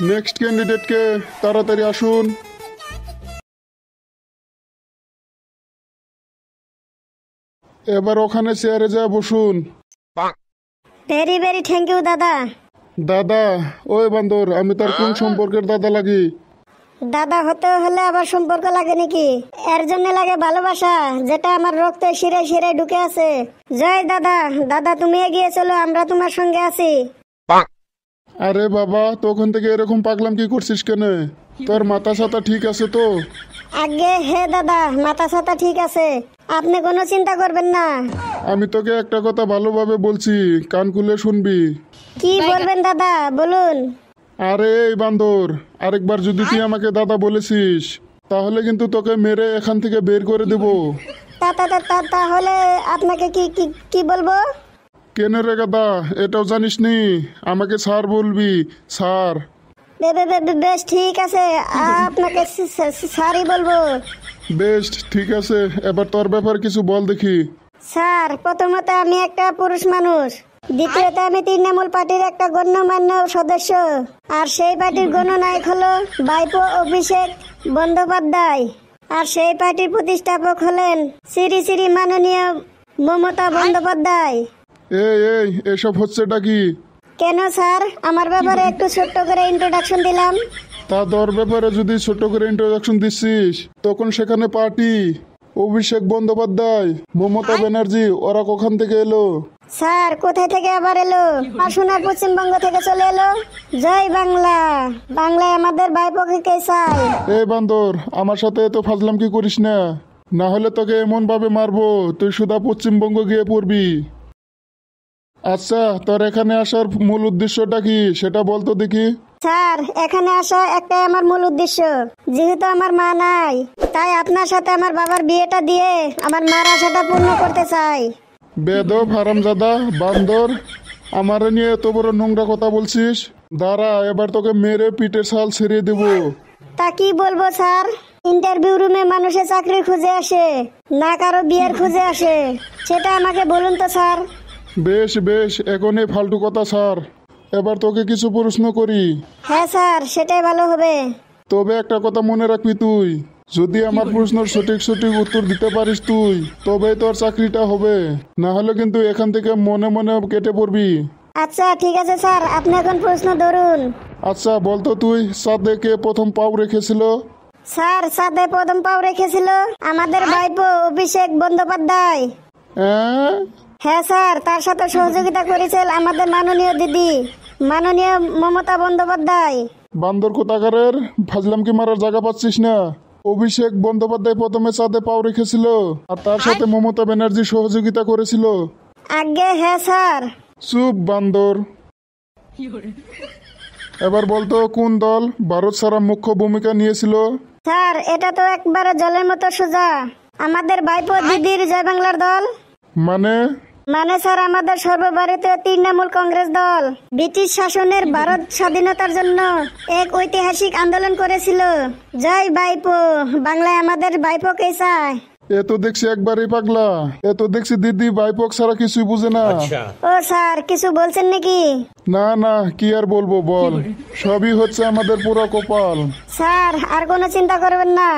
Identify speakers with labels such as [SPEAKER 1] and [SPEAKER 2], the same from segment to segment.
[SPEAKER 1] Next ক্যান্ডিডেটকে তাড়াতাড়ি আসুন। এবার ওখানে চেয়ারে যা বসুন।
[SPEAKER 2] ভেরি ভেরি থ্যাংক ইউ দাদা।
[SPEAKER 1] দাদা? ওই বান্দর, আমি তার কোন সম্পর্কের দাদা লাগি?
[SPEAKER 2] দাদা হতে হলে আবার সম্পর্ক লাগে নাকি? এর জন্য লাগে ভালোবাসা, যেটা আমার রক্তে শিরে শিরে ঢুকে আছে। জয় দাদা। দাদা তুমি এগিয়ে চলো, আমরা তোমার সঙ্গে আছি।
[SPEAKER 1] আরে বাবা, তখন থেকে এরকম পাগলাম কি করছিস কেন? তোর মাথা সাথা ঠিক আছে তো?
[SPEAKER 2] আগে হে দাদা, মাথা ছাতা ঠিক আছে, আপনি কোনো চিন্তা করবেন না।
[SPEAKER 1] আমি তোকে একটা কথা ভালোভাবে বলছি, কান খুলে শুনবি।
[SPEAKER 2] কি বলবেন দাদা, বলুন।
[SPEAKER 1] আরে এই বান্দর, আরেকবার যদি তুই আমাকে দাদা বলেছিস তাহলে কিন্তু তোকে মেরে এখান থেকে বের করে দেব।
[SPEAKER 2] তাহলে আপনাকে কি কি কি বলবো?
[SPEAKER 1] কেন রে গাদা, এটাও জানিস নি? আমাকে স্যার বলবি, স্যার।
[SPEAKER 2] বেশ ঠিক আছে, আপনাকে স্যারই বলবো।
[SPEAKER 1] বেশ ঠিক আছে, এবার তোর ব্যাপার কিছু বল দেখি।
[SPEAKER 2] স্যার, প্রথমত আমি একটা পুরুষ মানুষ, দ্বিতীয়ত আমি তৃণমূল পার্টির একটা গণ্যমান্য সদস্য, আর সেই পার্টির গণনায়ক হলো ভাইপো অভিষেক বন্দ্যোপাধ্যায়, আর সেই পার্টির প্রতিষ্ঠাপক হলেন শ্রী শ্রী মাননীয় মমতা বন্দ্যোপাধ্যায়।
[SPEAKER 1] এই এসব হচ্ছেটা কি?
[SPEAKER 2] কেন স্যার, আমার ব্যাপারে একটু ছোট্ট করে ইন্ট্রোডাকশন দিলাম।
[SPEAKER 1] তা তোর ব্যাপারে যদি ছোট করে ইন্ট্রোডাকশন দিচ্ছিস, তখন সেখানে পার্টি, অভিষেক বন্দ্যোপাধ্যায়, মমতা ব্যানার্জি, ওরা কখন থেকে এলো?
[SPEAKER 2] স্যার, কোথায় থেকে আবার এলো? সোনার পশ্চিমবঙ্গ থেকে চলে এলো। জয় বাংলা। বাংলায় আমাদের ভাইপোকে কে চাই?
[SPEAKER 1] এই বান্দর, আমার সাথে এত ফাজলাম কি করিস না, না হলে তোকে এমন ভাবে মারবো তুই সুদা পশ্চিমবঙ্গ গিয়ে পড়বি। আচ্ছা, তোর এখানে আসার মূল উদ্দেশ্যটা কি সেটা বলতো দেখি।
[SPEAKER 2] স্যার, এখানে আসা একটাই আমার মূল উদ্দেশ্য। যেহেতু আমার মা নাই, তাই আপনার সাথে আমার বাবার বিয়েটা দিয়ে আমার মার আশাটা পূর্ণ করতে চাই।
[SPEAKER 1] বেদব হারামজাদা বান্দর, আমার নিয়ে এত বড় নোংরা কথা বলছিস? দাঁড়া, এবার তোকে মেরে পিঠের ছাল ছেড়ে দেবো।
[SPEAKER 2] তা কি বলবো স্যার, ইন্টারভিউ রুমে মানুষের চাকরি খুঁজে আসে, না কারো বিয়ের খুঁজে আসে, সেটা আমাকে বলুন তো স্যার।
[SPEAKER 1] বেশ এখন এই ফালতু কথা স্যার, এবার তোকে কিছু প্রশ্ন করি।
[SPEAKER 2] হ্যাঁ স্যার, সেটাই ভালো হবে।
[SPEAKER 1] তবে একটা কথা মনে রাখবি, তুই যদি আমার প্রশ্নের সঠিক সঠিক উত্তর দিতে পারিস তুই, তবেই তোর চাকরিটা হবে, না হলে কিন্তু এখান থেকে মনে মনে কেটে পড়বি।
[SPEAKER 2] আচ্ছা ঠিক আছে স্যার, আপনি এখন প্রশ্ন ধরুন।
[SPEAKER 1] আচ্ছা বলতো, তুই চাঁদে কে প্রথম পাও রেখেছিল?
[SPEAKER 2] স্যার, সাথে প্রথম পাও রেখেছিল আমাদের ভাইপো অভিষেক বন্দ্যোপাধ্যায়।
[SPEAKER 1] হ্যাঁ?
[SPEAKER 2] হ্যাঁ স্যার, তার সাথে সহযোগিতা করেছিল আমাদের মাননীয় দিদি মাননীয় মমতা বন্দ্যোপাধ্যায়।
[SPEAKER 1] বান্দর কোথাকারের, ফাজলাম কি মারার জায়গা পাচ্ছিস না? অভিষেক বন্দ্যোপাধ্যায় প্রথমে চাঁদে পাও রেখেছিল, আর তার সাথে মমতা ব্যানার্জি সহযোগিতা করেছিল।
[SPEAKER 2] আগে হ্যাঁ স্যার।
[SPEAKER 1] চুপ বান্দর। এবার বলতো, কোন দল ভারত ছাড়া মুখ্য ভূমিকা নিয়েছিল?
[SPEAKER 2] স্যার, এটা তো একবারে জলের মতো সোজা, আমাদের ভাইপো দিদির জয় বাংলার দল।
[SPEAKER 1] মানে?
[SPEAKER 2] মানে স্যার, আমাদের সর্বভারতীয় তৃণমূল কংগ্রেস দল ব্রিটিশ শাসনের ভারত স্বাধীনতার জন্য এক ঐতিহাসিক আন্দোলন করেছিল। জয় ভাইপো। বাংলায় আমাদের ভাইপোকে চায়।
[SPEAKER 1] এ তো দেখছি একবারই পাগলা, এ তো দেখছি দিদি বাইপক ছাড়া কিছুই বুঝে না।
[SPEAKER 2] ও স্যার, কিছু বলছেন নাকি?
[SPEAKER 1] না, কি আর বলবো বল, সবই হচ্ছে আমাদের পুরো কপাল।
[SPEAKER 2] স্যার, আর কোনো চিন্তা করবেন না,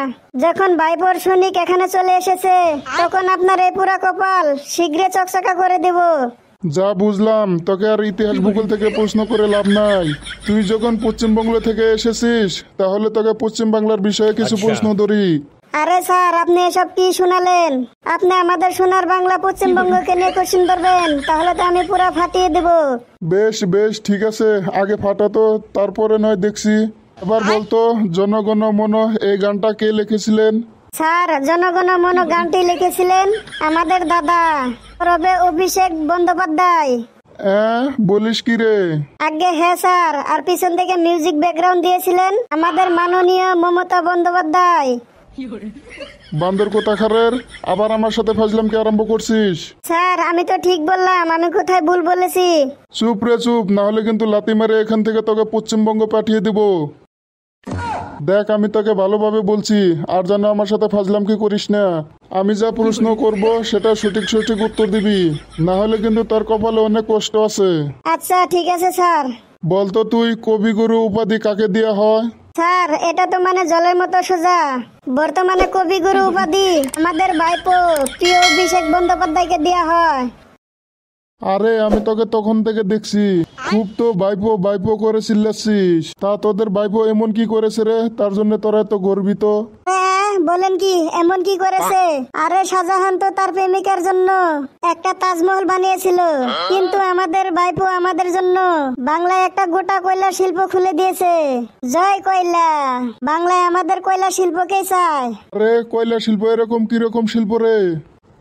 [SPEAKER 2] যখন ভাইপোর সৈনিক এখানে চলে এসেছে, তখন আপনার এই পুরা কপাল শীঘ্রই চকচকা করে দেব।
[SPEAKER 1] যা বুঝলাম, তোকে আর ইতিহাস ভূগোল থেকে প্রশ্ন করে লাভ নাই। তুই যখন পশ্চিমবঙ্গ থেকে এসেছিস, তাহলে তোকে পশ্চিম বাংলার বিষয়ে কিছু প্রশ্ন ধরি।
[SPEAKER 2] আরে স্যার, আপনি এসব কি শুনালেন? আপনি আমাদের সোনার বাংলা পশ্চিমবঙ্গকে নিয়ে কোশ্চেন করবেন, তাহলে তো আমি পুরা ফাটিয়ে দেব।
[SPEAKER 1] বেশ ঠিক আছে, আগে ফাটাতো, তারপরে নয় দেখছি। এবার বলতো, জনগণ মন এই গানটা কে লিখেছিলেন?
[SPEAKER 2] স্যার, জনগণ মন গানটি লিখেছিলেন আমাদের দাদা রবে অভিষেক বন্দ্যোপাধ্যায়।
[SPEAKER 1] বলিস কি রে?
[SPEAKER 2] আগে হ্যাঁ স্যার, আর পিছন থেকে মিউজিক ব্যাকগ্রাউন্ড দিয়েছিলেন আমাদের মাননীয় মমতা বন্দ্যোপাধ্যায়।
[SPEAKER 1] বান্দর কোথাকারের, আবার আমার সাথে ফাজলামকে আরম্ভ করছিস?
[SPEAKER 2] স্যার, আমি তো ঠিক বললাম, আমি কোথায় ভুল বলেছি?
[SPEAKER 1] চুপ রে চুপ, না হলে কিন্তু লাথি মারে এখান থেকে তোকে পশ্চিমবঙ্গ পাঠিয়ে দিব। দেখ, আমি তোকে ভালোভাবে বলছি, আর যেন আমার সাথে ফাজলামকি করিস না। আমি যা প্রশ্ন করব সেটা সঠিক সঠিক উত্তর দিবি, না হলে কিন্তু তোর কপালে অনেক কষ্ট আছে।
[SPEAKER 2] আচ্ছা ঠিক আছে স্যার।
[SPEAKER 1] বলতো তুই কবিগুরু উপাধি কাকে দেয়া হয়?
[SPEAKER 2] স্যার এটা তো মানে জলের মতো সোজা। বর্তমানে কবিগুরু উপাধি আমাদের ভাইপো প্রিয় অভিষেক বন্দ্যোপাধ্যায়কে দেওয়া হয়।
[SPEAKER 1] আরে আমি তোকে তখন থেকে দেখছি, খুব তো বাইপো বাইপো করে চিল্লাচ্ছিস। তা তোদের বাইপো এমন কি করেছে রে তার জন্য তোরা এত গর্বিত?
[SPEAKER 2] হ্যাঁ বলেন কি, এমন কি করেছে? আরে শাহজাহান তো তার প্রেমিকার জন্য একটা তাজমহল বানিয়েছিল, কিন্তু আমাদের ভাইপো আমাদের জন্য বাংলায় একটা গোটা কয়লা শিল্প খুলে দিয়েছে। জয় কয়লা, বাংলায় আমাদের কয়লা শিল্পকেই চায়।
[SPEAKER 1] আরে কয়লা শিল্প এরকম কিরকম শিল্প রে?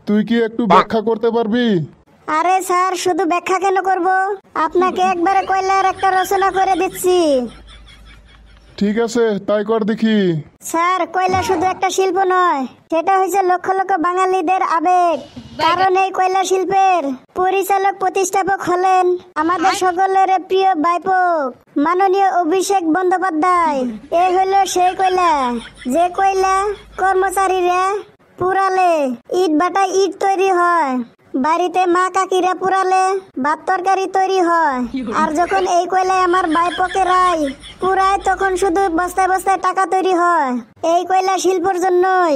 [SPEAKER 1] তুই কি একটু ব্যাখ্যা করতে পারবি?
[SPEAKER 2] আরে স্যার শুধু ব্যাখ্যা কেন করব, আপনাকে একবারে কয়লার একটা রচনা করে দিচ্ছি।
[SPEAKER 1] ঠিক আছে তাই কর দেখি।
[SPEAKER 2] স্যার কয়লা শুধু একটা শিল্প নয়, সেটা হয়েছে লক্ষ লক্ষ বাঙালিদের আবেগ। কারণ এই কয়লা শিল্পের পরিচালক প্রতিষ্ঠাপক হলেন আমাদের সকলের প্রিয় ভাইপো মাননীয় অভিষেক বন্দ্যোপাধ্যায়। এই হলো সেই কয়লা, যে কয়লা কর্মচারীরা পুরালে ইট বাটায় ইট তৈরি হয়, বাড়িতে মা কাকিরা পুরালে ভাত তরকারি তৈরি হয়। আর যখন এই কয়লায় আমার ভাইপোকে রায় পুরায়, তখন শুধু বস্তায় বস্তায় টাকা তৈরি হয়। এই কয়লা শিল্পের জন্যই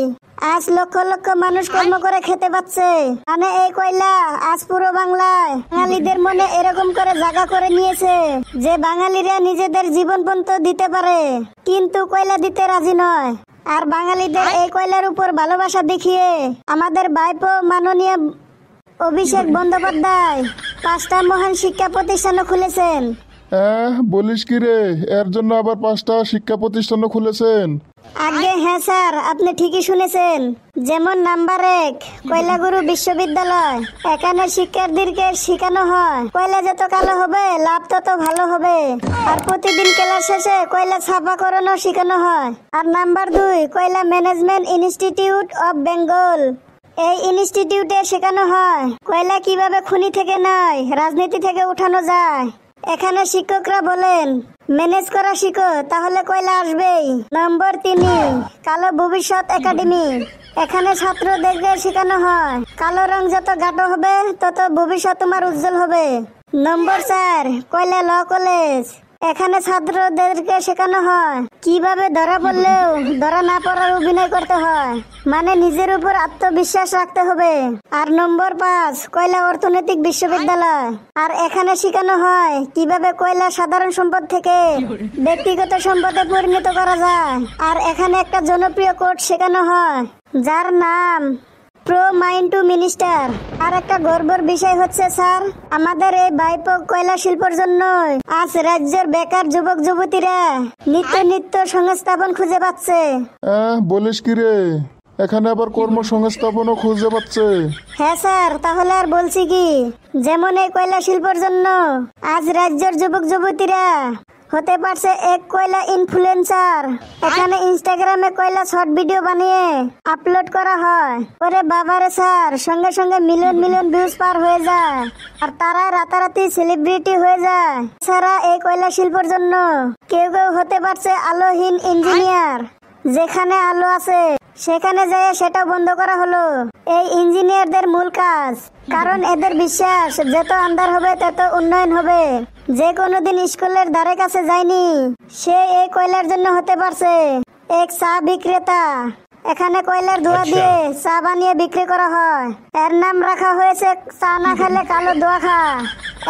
[SPEAKER 2] আজ লক্ষ লক্ষ মানুষ কর্ম করে খেতে পাচ্ছে। মানে এই কয়লা আজ পুরো বাংলায় বাঙালিদের মনে এরকম করে জায়গা করে নিয়েছে যে বাঙালিরা নিজেদের জীবন পর্যন্ত দিতে পারে, কিন্তু কয়লা দিতে রাজি নয়। আর বাঙালিদের এই কয়লার উপর ভালোবাসা দেখিয়ে আমাদের ভাইপো মাননীয় অভিষেক বন্দ্যোপাধ্যায় 5টা মহান শিক্ষা প্রতিষ্ঠানও খুলেছেন।
[SPEAKER 1] বলিস কি রে, এর জন্য আবার 5টা শিক্ষা প্রতিষ্ঠানও খুলেছেন?
[SPEAKER 2] আগে হ্যাঁ স্যার, আপনি ঠিকই শুনেছেন। যেমন নাম্বার 1 কয়লাগুরু বিশ্ববিদ্যালয়। এখানে শিক্ষার্থীদেরকে শেখানো হয় কয়লা যত কালো হবে লাভ তত ভালো হবে। আর প্রতিদিন ক্লাস শেষে কয়লা ছাপা করানো শেখানো হয়। আর নাম্বার 2 কয়লা ম্যানেজমেন্ট ইনস্টিটিউট অফ বেঙ্গল। এই ইনস্টিটিউটে শেখানো হয় কয়লা কিভাবে খনি থেকে নয় রাজনীতি থেকে উঠানো যায়। এখানে শিক্ষকরা বলেন ম্যানেজ করা শিখো, তাহলে কয়লা আসবেই। নম্বর 3 কালো ভবিষ্যৎ একাডেমি। এখানে ছাত্রদেরকে শেখানো হয় কালো রং যত গাঢ় হবে তত ভবিষ্যৎ তোমার উজ্জ্বল হবে। নম্বর 4 কয়লা ল কলেজ। এখানে ছাত্রদেরকে শেখানো হয় কিভাবে ধরা পড়লেও ধরা না পড়ার অভিনয় করতে হয়, মানে নিজের উপর আত্মবিশ্বাস রাখতে হবে। আর নম্বর 5 কয়লা অর্থনৈতিক বিশ্ববিদ্যালয়। আর এখানে শেখানো হয় কিভাবে কয়লা সাধারণ সম্পদ থেকে ব্যক্তিগত সম্পদে পরিণত করা যায়। আর এখানে একটা জনপ্রিয় কোর্স শেখানো হয় যার নাম প্রো মাইন্ড টু মিনিস্টার। আর একটা গর্বের বিষয় হচ্ছে স্যার, আমাদের এই ভাইপো কয়লা শিল্পের জন্য আজ রাজ্যের বেকার যুবক যুবতীরা নিত্য নিত্য সংস্থাপন খুঁজে পাচ্ছে।
[SPEAKER 1] বলিস কি রে, এখানে আবার কর্মসংস্থাপনও খুঁজে পাচ্ছে?
[SPEAKER 2] হ্যাঁ স্যার, তাহলে আর বলছি কি, যেমন এই কয়লা শিল্পের জন্য আজ রাজ্যের যুবক যুবতীরা হতে পারছে এক কয়লা ইনফ্লুয়েন্সার। এখানে ইনস্টাগ্রামে কয়লা শর্ট ভিডিও বানিয়ে আপলোড করা হয়। ওরে বাবারে স্যার, সঙ্গে সঙ্গে মিলিয়ন মিলিয়ন ভিউজ পার হয়ে যায়, আর তারা রাতারাতি সেলিব্রিটি হয়ে যায়। সারা এই কয়লা শিল্পের জন্য কেউ কেউ হতে পারছে আলোহীন ইঞ্জিনিয়ার। যেখানে আলো আছে সেখানে যায় সেটা বন্ধ করা হলো এই ইঞ্জিনিয়ারদের মূল কাজ। কারণ এদের বিশ্বাস যত আন্ধার হবে তত উন্নয়ন হবে। যে কোনোদিন স্কুলের ধারে কাছে যায়নি সে এই কয়লার জন্য হতে পারছে এক চা বিক্রেতা। এখানে কয়লার ধোঁয়া দিয়ে চা বানিয়ে বিক্রি করা হয়। এর নাম রাখা হয়েছে চা না খেলে কালো ধোঁয়া খা।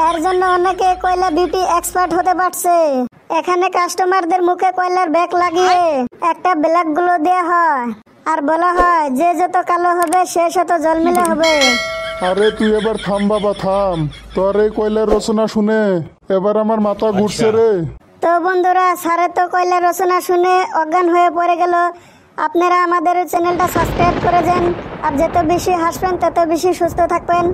[SPEAKER 2] এর জন্য অনেকে কয়লা বিউটি এক্সপার্ট হতে পারছে। এখানে কাস্টমারদের মুখে কয়লার ব্যাগ লাগিয়ে একটা ব্ল্যাক গ্লো দেওয়া হয়, আর বলা হয় যে যত কালো হবে সে তত জলমিলে হবে।
[SPEAKER 1] আরে তুই এবার থাম বাবা থাম, তোর এই কয়লার রচনা শুনে এবার আমার মাথা ঘুরছে রে।
[SPEAKER 2] তো বন্ধুরা, স্যারের তো কয়লা রচনা শুনে অজ্ঞান হয়ে পড়ে গেল। আপনারা আমাদের চ্যানেলটা সাবস্ক্রাইব করে দেন, আর যত বেশি হাসবেন তত বেশি সুস্থ থাকবেন।